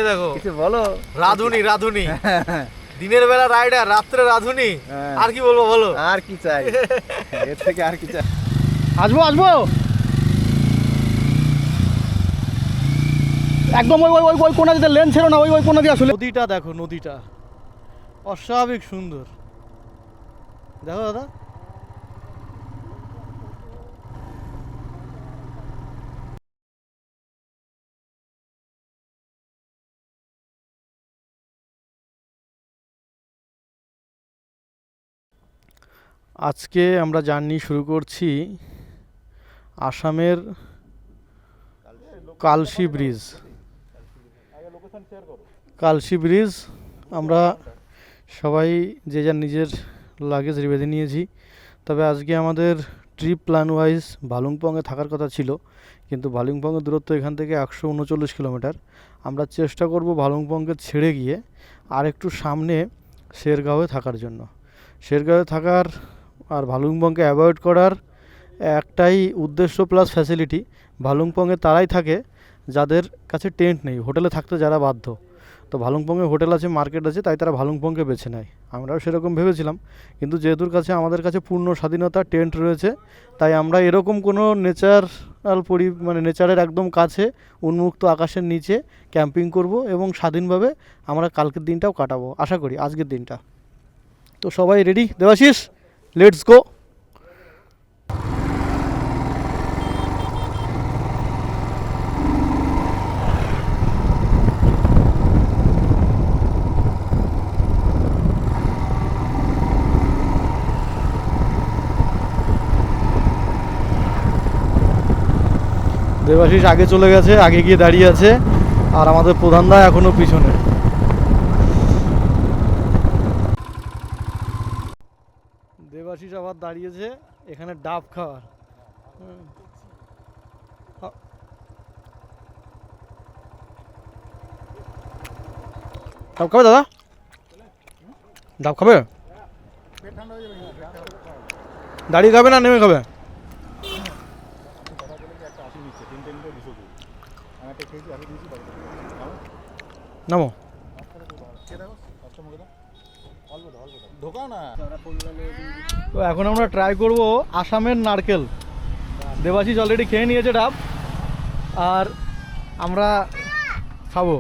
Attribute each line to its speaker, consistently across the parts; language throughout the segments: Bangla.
Speaker 1: দেখো
Speaker 2: কিছু বলো।
Speaker 1: রাধুনি রাধুনি দিনের বেলা রাইডার, রাত্রে রাধুনি, আর কি বলবো বলো?
Speaker 2: আর কি চাই এর থেকে, আর কি চাই?
Speaker 3: আসবো আসবো একদম ওই ওই ওই ওই কোনা দিতে লেন ছিল না, ওই ওই কোনা দিয়ে আসলে। নদীটা দেখো, নদীটা অস্বাভাবিক সুন্দর। দেখো দাদা, আজকে আমরা জার্নি শুরু করছি আসামের কালশি ব্রিজ। কালশি ব্রিজ আমরা সবাই যে যার নিজের লাগেজ বেঁধে নিয়েছি। তবে আজকে আমাদের ট্রিপ প্ল্যান ওয়াইজ ভালুংপংয়ে থাকার কথা ছিল, কিন্তু ভালুংপংয়ের দূরত্ব এখান থেকে 139 কিলোমিটার। আমরা চেষ্টা করব ভালুংপংকে ছেড়ে গিয়ে আর একটু সামনে শেরগাঁওয়ে থাকার জন্য। শেরগাঁওয়ে থাকার আর ভালুংপংকে অ্যাভয়েড করার একটাই উদ্দেশ্য প্লাস ফ্যাসিলিটি, ভালুংপংয়ে তারাই থাকে যাদের কাছে টেন্ট নেই, হোটেলে থাকতে যারা বাধ্য। তো ভালুংপংয়ে হোটেল আছে, মার্কেট আছে, তাই তারা ভালুংপংকে বেছে নেয়। আমরাও সেরকম ভেবেছিলাম, কিন্তু যেহেতুর কাছে আমাদের কাছে পূর্ণ স্বাধীনতা, টেন্ট রয়েছে, তাই আমরা এরকম কোনো ন্যাচারাল মানে নেচারের একদম কাছে উন্মুক্ত আকাশের নিচে ক্যাম্পিং করব এবং স্বাধীনভাবে আমরা কালকের দিনটাও কাটাবো, আশা করি আজকের দিনটা। তো সবাই ready Debashis, let's go. Debashis আগে চলে গেছে, আগে গিয়ে দাঁড়িয়ে আছে, আর আমাদের প্রধান দা এখনো পিছনে। দেবাশিস আবার দাঁড়িয়েছে এখানে ডাব খাওয়ার। ডাব খাবে দাদা? ডাব খাবে? দাঁড়িয়ে খাবে না নেমে খাবে? নামো। তো এখন আমরা ট্রাই করব আসামের নারকেল। দেবাশিস অলরেডি খেয়ে নিয়েছে ডাব, আর আমরা খাবো।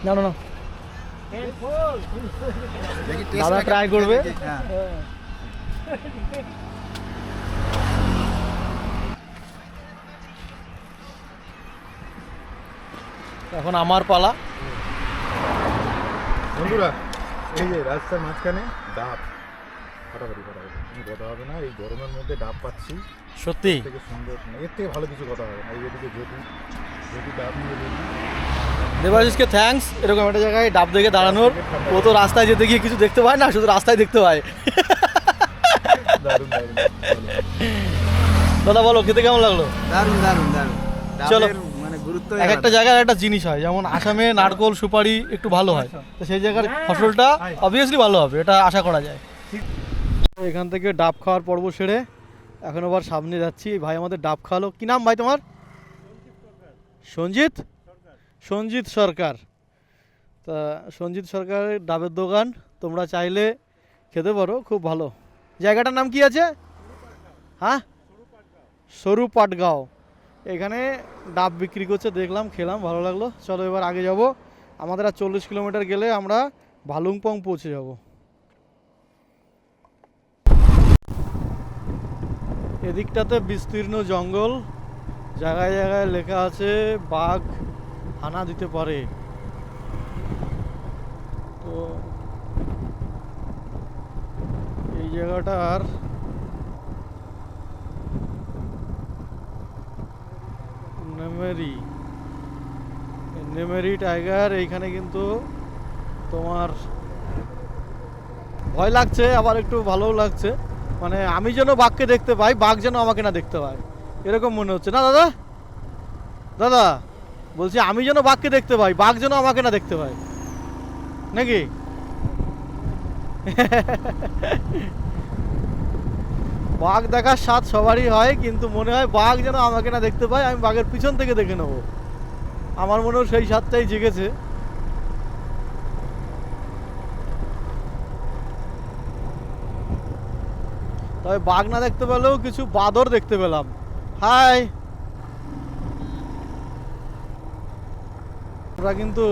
Speaker 3: না না না, দাদা ট্রাই করবে। এখন আমার পালা।
Speaker 2: বন্ধুরা, এই যে রাস্তার মাঝখানে ডাব, ফাটাফাটি কথা হবে না। এই গরমের মধ্যে ডাব পাচ্ছি,
Speaker 1: সত্যি
Speaker 2: থেকে সুন্দর, এর থেকে ভালো কিছু কথা হবে না। এই এদিকে যদি ডাব নিয়ে
Speaker 1: দেবাশিসকে থ্যাঙ্কস এরকম একটা জায়গায় ডাব দেখে দাঁড়ানোর। ও তো রাস্তায় যেতে গিয়ে কিছু দেখতে পায় না, শুধু রাস্তায় দেখতে পায়।
Speaker 2: দারুণ দারুণ।
Speaker 1: দাদা বলো, খেতে কেমন লাগলো?
Speaker 2: দারুণ দারুণ দারুণ।
Speaker 1: চলো,
Speaker 2: মানে গুরুত্ব
Speaker 1: এক একটা জায়গার একটা জিনিস হয়, যেমন আসামে নারকোল সুপারি একটু ভালো হয়, তো সেই জায়গার ফসলটা অবভিয়াসলি ভালো হবে, এটা আশা করা যায়। এখান থেকে ডাব খাওয়ার পর্ব সেরে এখন আবার সামনে যাচ্ছি। ভাই আমাদের ডাব খাওয়ালো। কি নাম ভাই তোমার? সঞ্জিত? সঞ্জিত সরকার। তা সঞ্জিত সরকারের ডাবের দোকান, তোমরা চাইলে খেতে পারো, খুব ভালো। জায়গাটার নাম কি আছে? হ্যাঁ, সরু পাটগাঁও। এখানে ডাব বিক্রি করছে, দেখলাম, খেলাম, ভালো লাগলো। চলো এবার আগে যাব। আমাদের আর 40 কিলোমিটার গেলে আমরা ভালুংপং পৌঁছে যাব। এদিকটাতে বিস্তীর্ণ জঙ্গল, জায়গায় জায়গায় লেখা আছে বাঘ হানা দিতে পারে। তো এই জায়গাটার নেমেরি টাইগার। এইখানে কিন্তু তোমার ভয় লাগছে, আবার একটু ভালোও লাগছে। মানে আমি যেন বাঘকে দেখতে পাই, বাঘ যেন আমাকে না দেখতে পায়, এরকম মনে হচ্ছে না দাদা? দাদা বলছি, আমি যেন বাঘকে দেখতে পাই, বাঘ যেন আমাকে না দেখতে পায়, নাকি? বাঘ দেখার স্বাদ সবারই হয়, কিন্তু মনে হয় বাঘ যেন আমাকে না দেখতে পায়, আমি বাঘের পিছন থেকে দেখে নেবো। আমার মনেও সেই স্বাদটাই জেগেছে। তবে বাঘ না দেখতে পেলেও কিছু বাদর দেখতে পেলাম। হাই, আমরা কিন্তু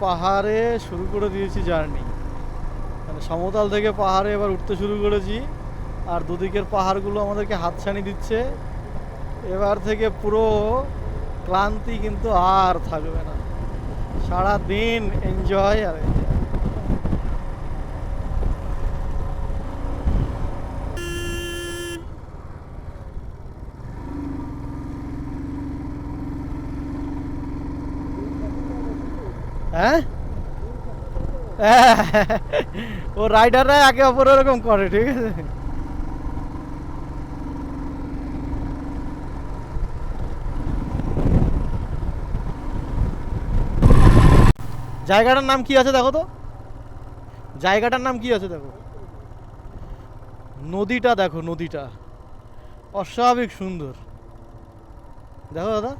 Speaker 1: পাহাড়ে শুরু করে দিয়েছি জার্নি। মানে সমতল থেকে পাহাড়ে এবার উঠতে শুরু করেছি, আর দুদিকের পাহাড়গুলো আমাদেরকে হাতছানি দিচ্ছে। এবার থেকে পুরো ক্লান্তি কিন্তু আর থাকবে না, সারা দিন এনজয় আর enjoy। হ্যাঁ, ও রাইডাররা একে অপর এরকম করে, ঠিক আছে। জায়গাটার নাম কি আছে দেখো তো, জায়গাটার নাম কি আছে দেখো, নদীটা দেখো, নদীটা অস্বাভাবিক সুন্দর। দেখো দাদা,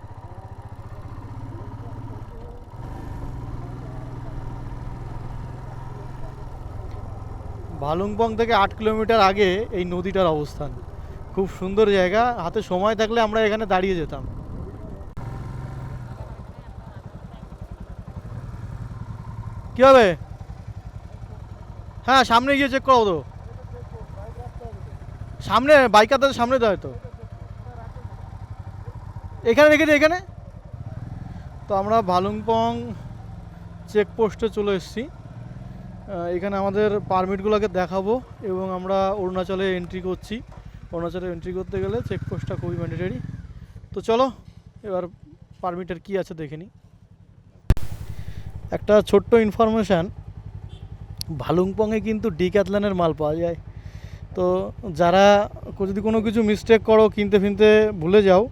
Speaker 1: ভালুংপং থেকে 8 কিলোমিটার আগে এই নদীটার অবস্থান। খুব সুন্দর জায়গা, হাতে সময় থাকলে আমরা এখানে দাঁড়িয়ে যেতাম। কি হবে? হ্যাঁ, সামনে গিয়ে চেক করো তো, সামনে বাইকারদের সামনে তো হয়তো, এখানে রেখে দিই এখানে। তো আমরা ভালুংপং চেকপোস্টে চলে এসেছি। এখানে আমাদের পারমিটগুলোকে দেখাবো এবং আমরা অরুণাচলে এন্ট্রি করছি। অরুণাচলে এন্ট্রি করতে গেলে চেকপোস্টটা খুবই ম্যান্ডেটরি। তো চলো এবার পারমিটের কি আছে দেখে নিই। একটা ছোট্ট ইনফরমেশান, ভালুংপংয়ে কিন্তু ডিক্যাথলনের মাল পাওয়া যায়। তো যারা যদি কোনো কিছু মিস্টেক করো, কিনতে ফিনতে ভুলে যাও,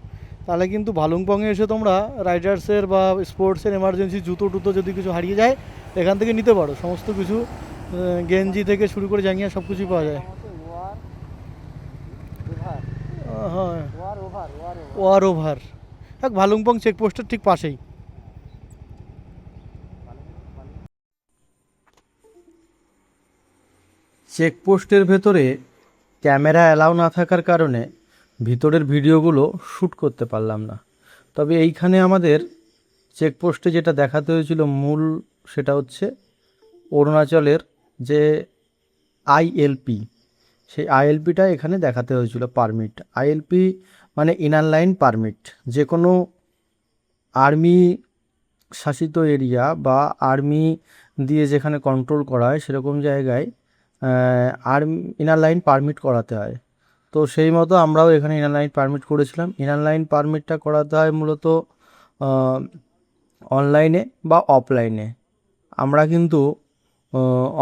Speaker 1: তাহলে কিন্তু ভালুংপংয়ে এসে তোমরা রাইডার্সের বা স্পোর্টসের এমার্জেন্সি জুতো টুতো যদি কিছু হারিয়ে যায় এখান থেকে নিতে পারো। সমস্ত কিছু গেঞ্জি থেকে শুরু করে জাঙ্গিয়া সব কিছুই পাওয়া যায়। হ্যাঁ, ওয়ার ওভার, হ্যাঁ, ভালুংপং চেকপোস্টের ঠিক পাশেই।
Speaker 3: চেকপোস্টের ভেতরে ক্যামেরা অ্যালাউ না থাকার কারণে ভিতরের ভিডিওগুলো শ্যুট করতে পারলাম না। তবে এইখানে আমাদের চেকপোস্টে যেটা দেখাতে হয়েছিল মূল, সেটা হচ্ছে অরুণাচলের যে আইএলপি, সেই আইএলপিটা এখানে দেখাতে হয়েছিল পারমিট। আইএলপি মানে ইনার লাইন পারমিট। যে কোনো আর্মি শাসিত এরিয়া বা আর্মি দিয়ে যেখানে কন্ট্রোল করা হয় সেরকম জায়গায় আর্মি ইনার লাইন পারমিট করাতে হয়। তো সেই মতো আমরাও এখানে ইনার লাইন পারমিট করেছিলাম। ইনার লাইন পারমিটটা করাতে হয় মূলত অনলাইনে বা অফলাইনে। আমরা কিন্তু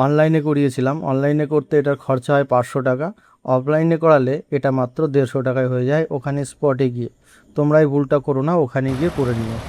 Speaker 3: অনলাইনে করিয়েছিলাম। অনলাইনে করতে এটার খরচা হয় 500 টাকা, অফলাইনে করালে এটা মাত্র 150 টাকায় হয়ে যায় ওখানে স্পটে গিয়ে। তোমরা এই ভুলটা করো না, ওখানে গিয়ে করে নিও।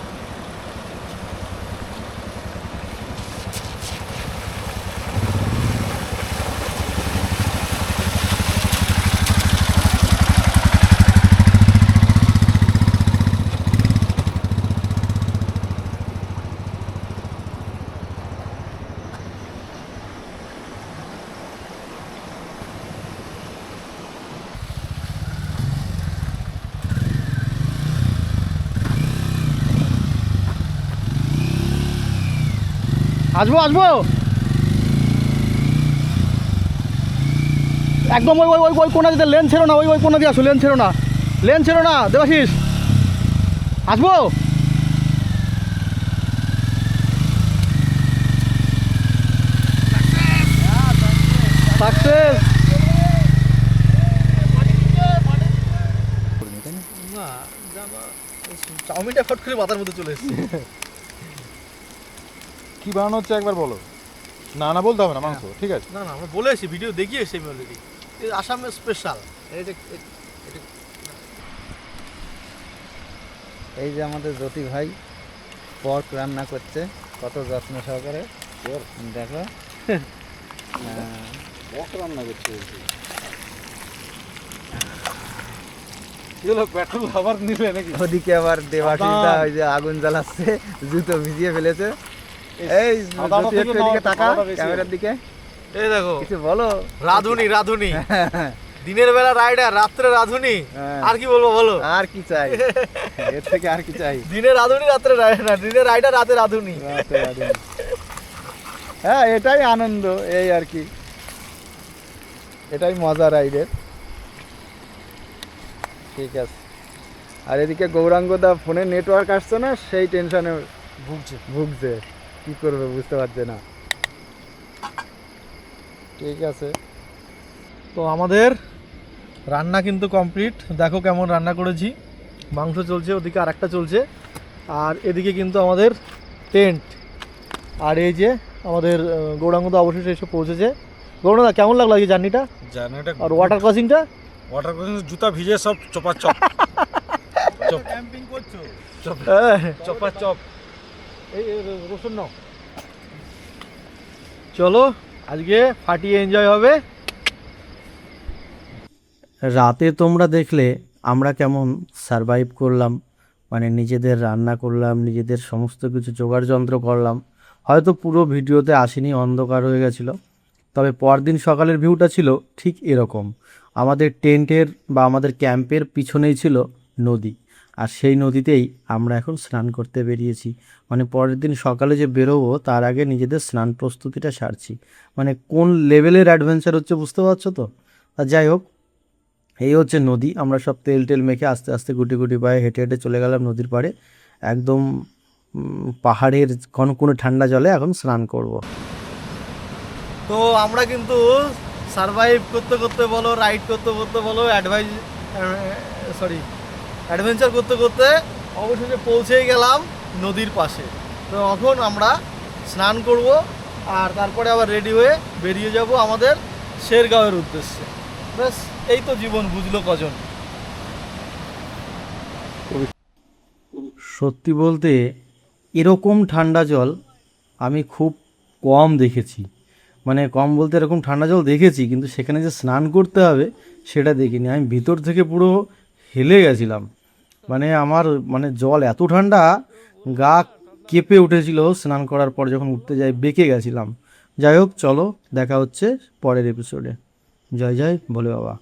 Speaker 1: আসবো আসবো, একদম ওই ওই ওই ওই কোনা দিতে, লেন ছেড়ো না, ওই ওই কোনা দিয়ে আসো, লেন ছেড়ো না, লেন ছেড়ো না দেবাশিস, আসবো। সাকসেস। না, চাউমিনটা ফট করে মাথার মধ্যে চলে এসেছে।
Speaker 2: কি বানানো হচ্ছে একবার বলো। না না বলতে হবে না, মাংস ঠিক আছে।
Speaker 1: না না, আমরা বলে এসেছি, ভিডিও দেখিয়ে এসেছি আমি অলরেডি। আসামের স্পেশাল।
Speaker 4: এই যে আমাদের জ্যোতি ভাই পর্ক রান্না করছে কত যত্ন সহকারে, দেখো। বক রান্না করছে বলছি।
Speaker 1: পেট্রোল আবার নিলে নাকি?
Speaker 2: ওদিকে আবার দেবাশিসদা ওই যে আগুন জ্বালাচ্ছে, জুতো ভিজিয়ে ফেলেছে। এই
Speaker 1: সাদাটা
Speaker 2: জ্যোতি
Speaker 1: থেকে
Speaker 2: একটু
Speaker 1: নাও,
Speaker 2: এদিকে তাকা,
Speaker 1: সাদাটা বেশি
Speaker 2: ক্যামেরার দিকে
Speaker 1: এই দেখো
Speaker 2: কিছু বলো।
Speaker 1: রাধুনি রাধুনি দিনের বেলা রাইডার, রাত্রে রাধুনি,
Speaker 2: হ্যাঁ।
Speaker 1: আর কি বলবো বলো?
Speaker 2: আর কি চাই এর থেকে, আর কি চাই?
Speaker 1: দিনে রাধুনি রাত্রে রাইডার, দিনে রাইডার রাতে রাধুনি।
Speaker 2: হ্যাঁ, এটাই আনন্দ, এই আর কি, এটাই মজা রাইডের। ঠিক আছে। আর এদিকে গৌরাঙ্গদা ফোনে নেটওয়ার্ক আসছে না, সেই টেনশনে ভুগছে, কি করবে বুঝতে পারছে না। ঠিক আছে।
Speaker 1: তো আমাদের রান্না কিন্তু কমপ্লিট, দেখো কেমন রান্না করেছি। মাংস চলছে, ওদিকে আরেকটা চলছে, আর এদিকে কিন্তু আমাদের টেন্ট। আর এই যে আমাদের গৌরাঙ্গদা অবশেষে এসে পৌঁছেছে। গৌরাঙ্গদা কেমন লাগলো এই জার্নিটা
Speaker 5: জার্নিটা
Speaker 1: আর ওয়াটার ক্রসিংটা?
Speaker 5: ওয়াটার ক্রসিং জুতা ভিজে সব চপাচপ।
Speaker 2: ক্যাম্পিং করছো?
Speaker 5: চপাচপ।
Speaker 1: এই রসুন নাও। চলো আজকে ফাটিয়ে এনজয় হবে।
Speaker 3: রাতে তোমরা দেখলে আমরা কেমন সারভাইভ করলাম, মানে নিজেদের রান্না করলাম, নিজেদের সমস্ত কিছু জোগাড় যন্ত্র করলাম। হয়তো পুরো ভিডিওতে আসেনি, অন্ধকার হয়ে গেছিলো, তবে পরদিন সকালের ভিউটা ছিল ঠিক এরকম। আমাদের টেন্টের বা আমাদের ক্যাম্পের পিছনেই ছিল নদী, আর সেই নদীতেই আমরা এখন স্নান করতে বেরিয়েছি। মানে পরের দিন সকালে যে বেরোবো তার আগে নিজেদের স্নান প্রস্তুতিটা সারছি। মানে কোন লেভেলের অ্যাডভেঞ্চার হচ্ছে বুঝতে পারছো তো? আর যাই হোক, এই হচ্ছে নদী। আমরা সব তেল টেল মেখে আস্তে আস্তে গুটি গুটি পায়ে হেঁটে হেঁটে চলে গেলাম নদীর পাড়ে। একদম পাহাড়ের কনকনে ঠান্ডা জলে এখন স্নান করব।
Speaker 1: তো আমরা কিন্তু সারভাইভ করতে করতে বলো, রাইড করতে করতে বলো, অ্যাডভেঞ্চার করতে করতে অবশেষে পৌঁছেই গেলাম নদীর পাশে। তো এখন আমরা স্নান করব, আর তারপরে আবার রেডি হয়ে বেরিয়ে যাব আমাদের শেরগাঁওয়ের উদ্দেশ্যে। ব্যাস, এই তো জীবন, বুঝলো কজন।
Speaker 3: সত্যি বলতে এরকম ঠান্ডা জল আমি খুব কম দেখেছি। মানে কম বলতে এরকম ঠান্ডা জল দেখেছি, কিন্তু সেখানে যে স্নান করতে হবে সেটা দেখিনি। আমি ভিতর থেকে পুরো হেলে গেছিলাম। মানে আমার মানে জল এত ঠান্ডা, গা কেঁপে উঠেছিল স্নান করার পর, যখন উঠতে যাই বেঁকে গেছিলাম। যাই হোক, চলো দেখা হচ্ছে পরের এপিসোডে। জয় জয় ভোলে বাবা।